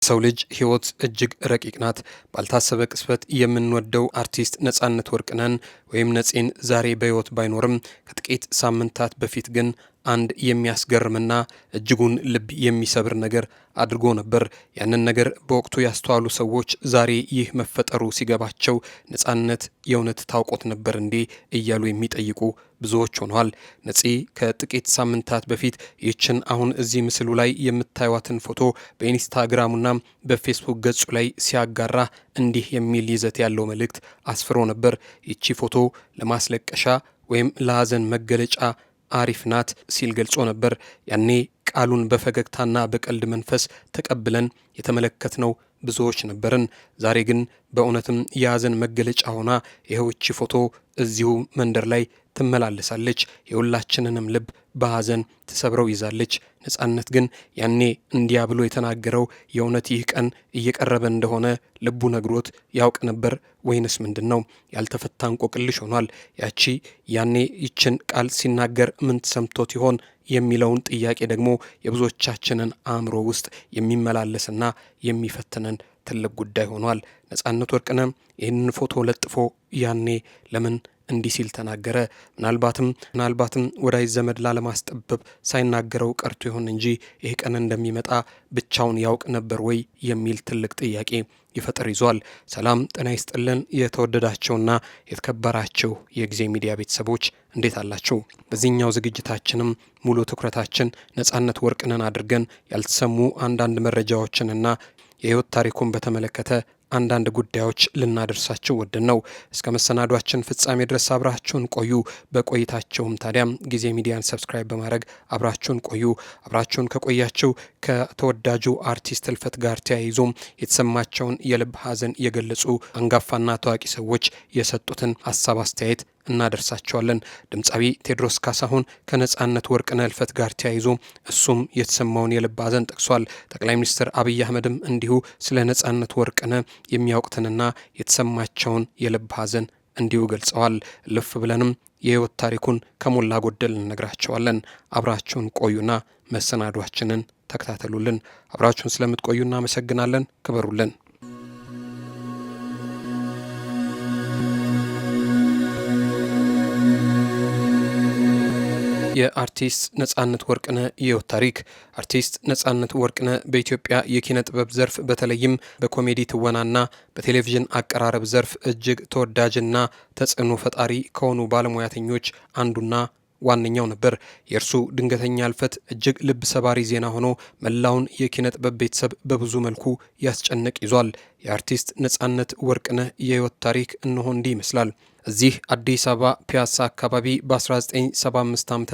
ሰው ልጅ ህይወት እጅግ ረቂቅ ናት። ባልታሰበ ቅስበት የምንወደው አርቲስት ነጻነት ወርቅነህን ወይም ነጺን ዛሬ በህይወት ባይኖርም ከጥቂት ሳምንታት በፊት ግን አንድ የሚያስገርምና እጅጉን ልብ የሚሰብር ነገር አድርጎ ነበር። ያንን ነገር በወቅቱ ያስተዋሉ ሰዎች ዛሬ ይህ መፈጠሩ ሲገባቸው ነጻነት የእውነት ታውቆት ነበር እንዴ እያሉ የሚጠይቁ ብዙዎች ሆነዋል። ነጺ ከጥቂት ሳምንታት በፊት ይህችን አሁን እዚህ ምስሉ ላይ የምታዩዋትን ፎቶ በኢንስታግራሙና በፌስቡክ ገጹ ላይ ሲያጋራ እንዲህ የሚል ይዘት ያለው መልእክት አስፍሮ ነበር። ይቺ ፎቶ ለማስለቀሻ ወይም ለሀዘን መገለጫ አሪፍ ናት ሲል ገልጾ ነበር። ያኔ ቃሉን በፈገግታና በቀልድ መንፈስ ተቀብለን የተመለከትነው ብዙዎች ነበርን። ዛሬ ግን በእውነትም የሀዘን መገለጫ ሆና ይኸውቺ ፎቶ እዚሁ መንደር ላይ ትመላለሳለች። የሁላችንንም ልብ በሀዘን ተሰብረው ይዛለች። ነጻነት ግን ያኔ እንዲያ ብሎ የተናገረው የእውነት ይህ ቀን እየቀረበ እንደሆነ ልቡ ነግሮት ያውቅ ነበር ወይንስ ምንድን ነው? ያልተፈታ እንቆቅልሽ ሆኗል። ያቺ ያኔ ይችን ቃል ሲናገር ምን ተሰምቶት ይሆን የሚለውን ጥያቄ ደግሞ የብዙዎቻችንን አእምሮ ውስጥ የሚመላለስና የሚፈትነን ትልቅ ጉዳይ ሆኗል። ነጻነት ወርቅነህ ይህንን ፎቶ ለጥፎ ያኔ ለምን እንዲህ ሲል ተናገረ? ምናልባትም ወዳጅ ዘመድ ላለማስጠበብ ሳይናገረው ቀርቶ ይሆን እንጂ ይህ ቀን እንደሚመጣ ብቻውን ያውቅ ነበር ወይ የሚል ትልቅ ጥያቄ ይፈጠር ይዟል። ሰላም ጤና ይስጥልን። የተወደዳቸውና የተከበራቸው የጊዜ ሚዲያ ቤተሰቦች እንዴት አላችሁ? በዚህኛው ዝግጅታችንም ሙሉ ትኩረታችን ነጻነት ወርቅነህን አድርገን ያልተሰሙ አንዳንድ መረጃዎችንና የህይወት ታሪኩን በተመለከተ አንዳንድ ጉዳዮች ልናደርሳችሁ ወደን ነው። እስከ መሰናዷችን ፍጻሜ ድረስ አብራችሁን ቆዩ። በቆይታቸውም ታዲያም ጊዜ ሚዲያን ሰብስክራይብ በማድረግ አብራችሁን ቆዩ። አብራችሁን ከቆያችሁ ከተወዳጁ አርቲስት ህልፈት ጋር ተያይዞ የተሰማቸውን የልብ ሀዘን የገለጹ አንጋፋና ታዋቂ ሰዎች የሰጡትን ሀሳብ አስተያየት እናደርሳቸዋለን። ድምፃዊ ቴዎድሮስ ካሳሁን ከነጻነት ወርቅነህ ህልፈት ጋር ተያይዞ እሱም የተሰማውን የልብ ሀዘን ጠቅሷል። ጠቅላይ ሚኒስትር አብይ አህመድም እንዲሁ ስለ ነጻነት ወርቅነህ የሚያውቁትንና የተሰማቸውን የልብ ሀዘን እንዲሁ ገልጸዋል። ልፍ ብለንም የህይወት ታሪኩን ከሞላ ጎደል እንነግራቸዋለን። አብራችሁን ቆዩና መሰናዷችንን ተከታተሉልን። አብራችሁን ስለምትቆዩ እናመሰግናለን። ክበሩልን። የአርቲስት ነጻነት ወርቅነህ የህይወት ታሪክ። አርቲስት ነጻነት ወርቅነህ በኢትዮጵያ የኪነ ጥበብ ዘርፍ በተለይም በኮሜዲ ትወናና በቴሌቪዥን አቀራረብ ዘርፍ እጅግ ተወዳጅና ተጽዕኖ ፈጣሪ ከሆኑ ባለሙያተኞች አንዱና ዋነኛው ነበር። የእርሱ ድንገተኛ ህልፈት እጅግ ልብ ሰባሪ ዜና ሆኖ መላውን የኪነ ጥበብ ቤተሰብ በብዙ መልኩ ያስጨንቅ ይዟል። የአርቲስት ነጻነት ወርቅነህ የህይወት ታሪክ እነሆ እንዲህ ይመስላል። እዚህ አዲስ አበባ ፒያሳ አካባቢ በ1975 ዓ.ም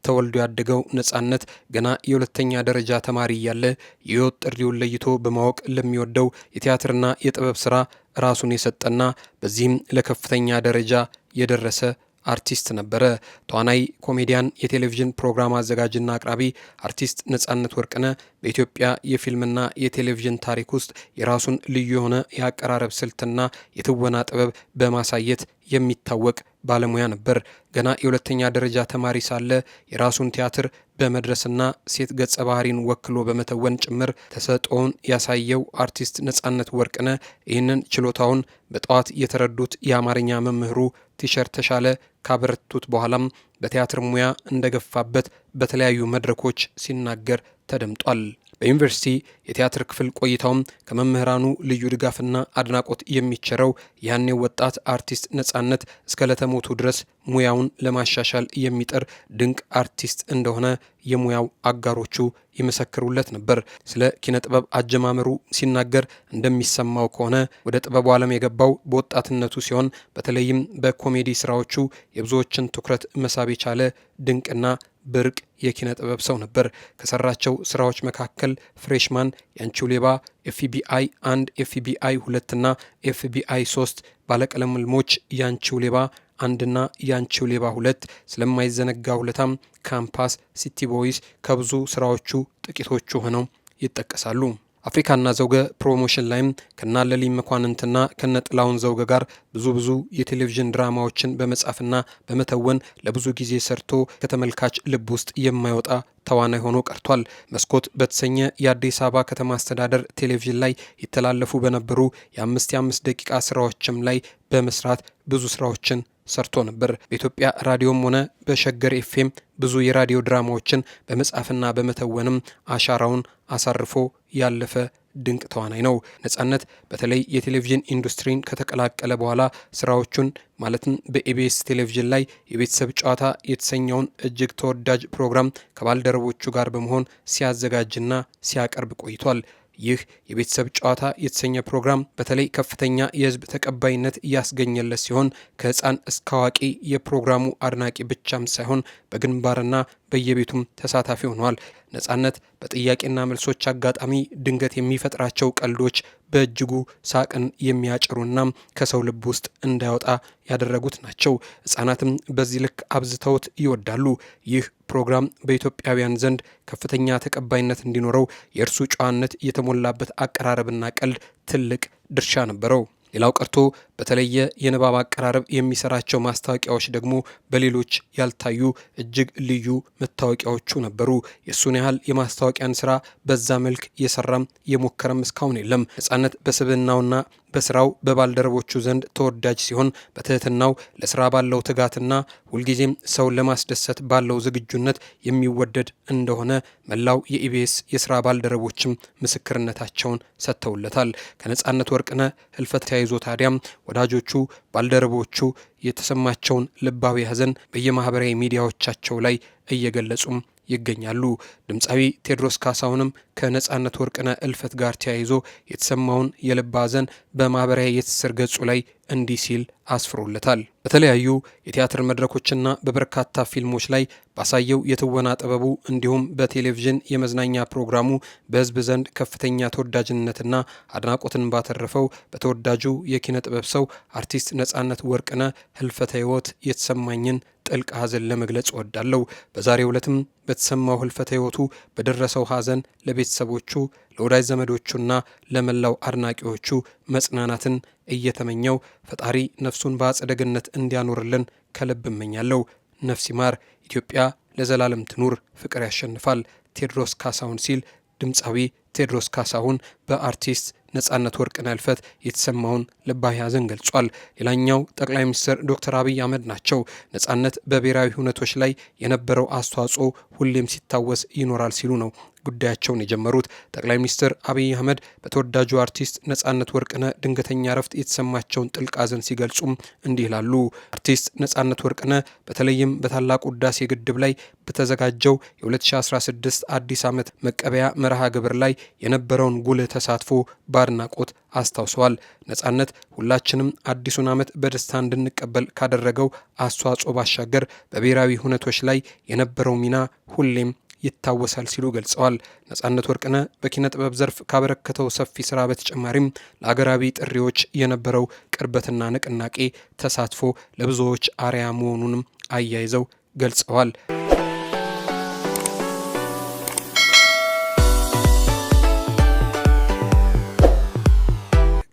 ተወልዶ ያደገው ነጻነት ገና የሁለተኛ ደረጃ ተማሪ እያለ የህይወት ጥሪውን ለይቶ በማወቅ ለሚወደው የቲያትርና የጥበብ ስራ ራሱን የሰጠና በዚህም ለከፍተኛ ደረጃ የደረሰ አርቲስት ነበረ። ተዋናይ፣ ኮሜዲያን፣ የቴሌቪዥን ፕሮግራም አዘጋጅና አቅራቢ አርቲስት ነጻነት ወርቅነህ በኢትዮጵያ የፊልምና የቴሌቪዥን ታሪክ ውስጥ የራሱን ልዩ የሆነ የአቀራረብ ስልትና የትወና ጥበብ በማሳየት የሚታወቅ ባለሙያ ነበር። ገና የሁለተኛ ደረጃ ተማሪ ሳለ የራሱን ቲያትር በመድረስና ሴት ገጸ ባህሪን ወክሎ በመተወን ጭምር ተሰጥኦውን ያሳየው አርቲስት ነጻነት ወርቅነህ ይህንን ችሎታውን በጠዋት የተረዱት የአማርኛ መምህሩ ቲቸር ተሻለ ካበረቱት በኋላም በቲያትር ሙያ እንደገፋበት በተለያዩ መድረኮች ሲናገር ተደምጧል። በዩኒቨርሲቲ የቲያትር ክፍል ቆይታውም ከመምህራኑ ልዩ ድጋፍና አድናቆት የሚቸረው ያኔው ወጣት አርቲስት ነጻነት እስከ ለተሞቱ ድረስ ሙያውን ለማሻሻል የሚጥር ድንቅ አርቲስት እንደሆነ የሙያው አጋሮቹ ይመሰክሩለት ነበር። ስለ ኪነ ጥበብ አጀማመሩ ሲናገር እንደሚሰማው ከሆነ ወደ ጥበቡ ዓለም የገባው በወጣትነቱ ሲሆን በተለይም በኮሜዲ ስራዎቹ የብዙዎችን ትኩረት መሳብ የቻለ ድንቅና ብርቅ የኪነ ጥበብ ሰው ነበር። ከሰራቸው ስራዎች መካከል ፍሬሽማን፣ ያንቺው ሌባ፣ ኤፍቢአይ 1፣ ኤፍቢአይ 2 እና ኤፍቢአይ 3፣ ባለቀለም ህልሞች፣ ያንቺው ሌባ 1 እና ያንቺው ሌባ 2፣ ስለማይዘነጋ ውለታም፣ ካምፓስ፣ ሲቲ ቦይስ ከብዙ ስራዎቹ ጥቂቶቹ ሆነው ይጠቀሳሉ። አፍሪካና ዘውገ ፕሮሞሽን ላይም ከናለሊ መኳንንትና ከነጥላውን ዘውገ ጋር ብዙ የቴሌቪዥን ድራማዎችን በመጻፍና በመተወን ለብዙ ጊዜ ሰርቶ ከተመልካች ልብ ውስጥ የማይወጣ ተዋናይ ሆኖ ቀርቷል። መስኮት በተሰኘ የአዲስ አበባ ከተማ አስተዳደር ቴሌቪዥን ላይ ይተላለፉ በነበሩ የ5 ደቂቃ ስራዎችም ላይ በመስራት ብዙ ስራዎችን ሰርቶ ነበር። በኢትዮጵያ ራዲዮም ሆነ በሸገር ኤፍኤም ብዙ የራዲዮ ድራማዎችን በመጻፍና በመተወንም አሻራውን አሳርፎ ያለፈ ድንቅ ተዋናይ ነው። ነጻነት በተለይ የቴሌቪዥን ኢንዱስትሪን ከተቀላቀለ በኋላ ስራዎቹን ማለትም በኢቢኤስ ቴሌቪዥን ላይ የቤተሰብ ጨዋታ የተሰኘውን እጅግ ተወዳጅ ፕሮግራም ከባልደረቦቹ ጋር በመሆን ሲያዘጋጅና ሲያቀርብ ቆይቷል። ይህ የቤተሰብ ጨዋታ የተሰኘ ፕሮግራም በተለይ ከፍተኛ የህዝብ ተቀባይነት እያስገኘለት ሲሆን ከህፃን እስከ አዋቂ የፕሮግራሙ አድናቂ ብቻም ሳይሆን በግንባርና በየቤቱም ተሳታፊ ሆነዋል። ነጻነት በጥያቄና መልሶች አጋጣሚ ድንገት የሚፈጥራቸው ቀልዶች በእጅጉ ሳቅን የሚያጭሩና ከሰው ልብ ውስጥ እንዳይወጣ ያደረጉት ናቸው። ህጻናትም በዚህ ልክ አብዝተውት ይወዳሉ። ይህ ፕሮግራም በኢትዮጵያውያን ዘንድ ከፍተኛ ተቀባይነት እንዲኖረው የእርሱ ጨዋነት የተሞላበት አቀራረብና ቀልድ ትልቅ ድርሻ ነበረው። ሌላው ቀርቶ በተለየ የንባብ አቀራረብ የሚሰራቸው ማስታወቂያዎች ደግሞ በሌሎች ያልታዩ እጅግ ልዩ መታወቂያዎቹ ነበሩ። የእሱን ያህል የማስታወቂያን ስራ በዛ መልክ የሰራም የሞከረም እስካሁን የለም። ነጻነት በስብዕናውና በስራው በባልደረቦቹ ዘንድ ተወዳጅ ሲሆን በትህትናው ለስራ ባለው ትጋትና ሁልጊዜም ሰውን ለማስደሰት ባለው ዝግጁነት የሚወደድ እንደሆነ መላው የኢቢኤስ የስራ ባልደረቦችም ምስክርነታቸውን ሰጥተውለታል። ከነጻነት ወርቅነህ ህልፈት ተያይዞ ታዲያም ወዳጆቹ፣ ባልደረቦቹ የተሰማቸውን ልባዊ ሐዘን በየማህበራዊ ሚዲያዎቻቸው ላይ እየገለጹም ይገኛሉ። ድምፃዊ ቴዎድሮስ ካሳሁንም ከነጻነት ወርቅነህ እልፈት ጋር ተያይዞ የተሰማውን የልብ ሐዘን በማህበራዊ የትስስር ገጹ ላይ እንዲህ ሲል አስፍሮለታል። በተለያዩ የቲያትር መድረኮችና በበርካታ ፊልሞች ላይ ባሳየው የትወና ጥበቡ እንዲሁም በቴሌቪዥን የመዝናኛ ፕሮግራሙ በህዝብ ዘንድ ከፍተኛ ተወዳጅነትና አድናቆትን ባተረፈው በተወዳጁ የኪነ ጥበብ ሰው አርቲስት ነጻነት ወርቅነህ ህልፈተ ህይወት የተሰማኝን ጥልቅ ሐዘን ለመግለጽ እወዳለሁ። በዛሬው ዕለትም በተሰማው ህልፈተ ህይወቱ በደረሰው ሐዘን ለቤተሰቦቹ፣ ለወዳጅ ዘመዶቹና ለመላው አድናቂዎቹ መጽናናትን እየተመኘው ፈጣሪ ነፍሱን በአጸደ ገነት እንዲያኖርልን ከልብ እመኛለሁ። ነፍስ ይማር። ኢትዮጵያ ለዘላለም ትኑር። ፍቅር ያሸንፋል። ቴዎድሮስ ካሳሁን ሲል ድምፃዊ ቴዎድሮስ ካሳሁን በአርቲስት ነጻነት ወርቅነህ ህልፈት የተሰማውን ልባዊ ሐዘን ገልጿል። ሌላኛው ጠቅላይ ሚኒስትር ዶክተር አብይ አህመድ ናቸው። ነጻነት በብሔራዊ ሁነቶች ላይ የነበረው አስተዋጽኦ ሁሌም ሲታወስ ይኖራል ሲሉ ነው ጉዳያቸውን የጀመሩት። ጠቅላይ ሚኒስትር አብይ አህመድ በተወዳጁ አርቲስት ነጻነት ወርቅነህ ድንገተኛ እረፍት የተሰማቸውን ጥልቅ ሐዘን ሲገልጹም እንዲህ ይላሉ። አርቲስት ነጻነት ወርቅነህ በተለይም በታላቁ ህዳሴ ግድብ ላይ በተዘጋጀው የ2016 አዲስ ዓመት መቀበያ መርሃ ግብር ላይ የነበረውን ጉልህ ተሳትፎ በአድናቆት አስታውሰዋል። ነጻነት ሁላችንም አዲሱን ዓመት በደስታ እንድንቀበል ካደረገው አስተዋጽኦ ባሻገር በብሔራዊ ሁነቶች ላይ የነበረው ሚና ሁሌም ይታወሳል ሲሉ ገልጸዋል። ነጻነት ወርቅነህ በኪነ ጥበብ ዘርፍ ካበረከተው ሰፊ ስራ በተጨማሪም ለአገራዊ ጥሪዎች የነበረው ቅርበትና ንቅናቄ ተሳትፎ ለብዙዎች አርአያ መሆኑንም አያይዘው ገልጸዋል።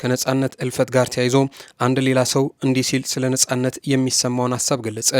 ከነጻነት እልፈት ጋር ተያይዞ አንድ ሌላ ሰው እንዲህ ሲል ስለ ነጻነት የሚሰማውን ሀሳብ ገለጸ።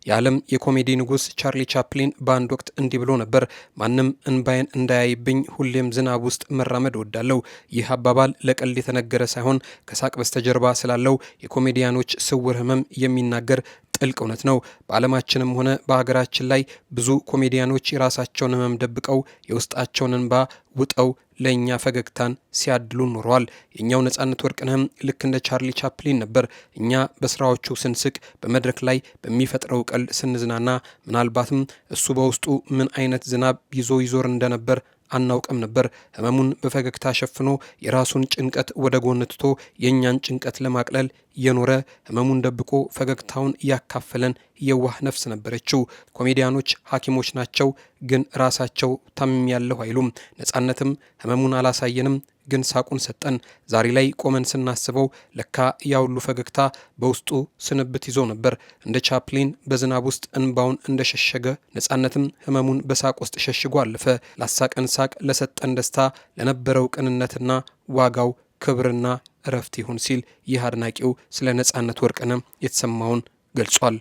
የዓለም የኮሜዲ ንጉስ ቻርሊ ቻፕሊን በአንድ ወቅት እንዲህ ብሎ ነበር። ማንም እንባዬን እንዳያይብኝ ሁሌም ዝናብ ውስጥ መራመድ እወዳለሁ። ይህ አባባል ለቀልድ የተነገረ ሳይሆን ከሳቅ በስተጀርባ ስላለው የኮሜዲያኖች ስውር ህመም የሚናገር ጥልቅ እውነት ነው። በዓለማችንም ሆነ በሀገራችን ላይ ብዙ ኮሜዲያኖች የራሳቸውን ህመም ደብቀው የውስጣቸውን እንባ ውጠው ለእኛ ፈገግታን ሲያድሉ ኖረዋል። የእኛው ነጻነት ወርቅነህም ልክ እንደ ቻርሊ ቻፕሊን ነበር። እኛ በስራዎቹ ስንስቅ፣ በመድረክ ላይ በሚፈጥረው ቀልድ ስንዝናና፣ ምናልባትም እሱ በውስጡ ምን አይነት ዝናብ ይዞ ይዞር እንደነበር አናውቅም ነበር። ህመሙን በፈገግታ ሸፍኖ የራሱን ጭንቀት ወደ ጎን ትቶ የእኛን ጭንቀት ለማቅለል የኖረ ህመሙን ደብቆ ፈገግታውን ያካፈለን የዋህ ነፍስ ነበረችው። ኮሜዲያኖች ሐኪሞች ናቸው፣ ግን ራሳቸው ታምሜያለሁ አይሉም። ነጻነትም ህመሙን አላሳየንም፣ ግን ሳቁን ሰጠን። ዛሬ ላይ ቆመን ስናስበው ለካ ያ ሁሉ ፈገግታ በውስጡ ስንብት ይዞ ነበር። እንደ ቻፕሊን በዝናብ ውስጥ እንባውን እንደሸሸገ ነጻነትም ህመሙን በሳቅ ውስጥ ሸሽጎ አለፈ። ላሳቀን ሳቅ፣ ለሰጠን ደስታ፣ ለነበረው ቅንነትና ዋጋው ክብርና እረፍት ይሁን ሲል ይህ አድናቂው ስለ ነጻነት ወርቅነህ የተሰማውን ገልጿል።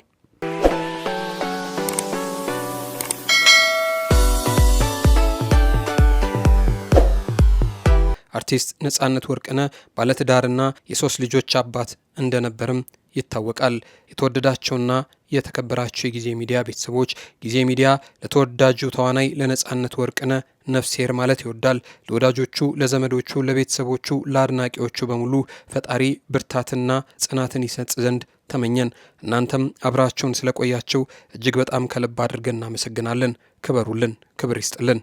አርቲስት ነጻነት ወርቅነህ ባለትዳርና የ3 ልጆች አባት እንደነበርም ይታወቃል። የተወደዳቸውና የተከበራቸው የጊዜ ሚዲያ ቤተሰቦች፣ ጊዜ ሚዲያ ለተወዳጁ ተዋናይ ለነጻነት ወርቅነህ ነፍሴር ማለት ይወዳል። ለወዳጆቹ፣ ለዘመዶቹ፣ ለቤተሰቦቹ፣ ለአድናቂዎቹ በሙሉ ፈጣሪ ብርታትና ጽናትን ይሰጥ ዘንድ ተመኘን። እናንተም አብራችሁን ስለቆያችሁ እጅግ በጣም ከልብ አድርገን እናመሰግናለን። ክበሩልን፣ ክብር ይስጥልን።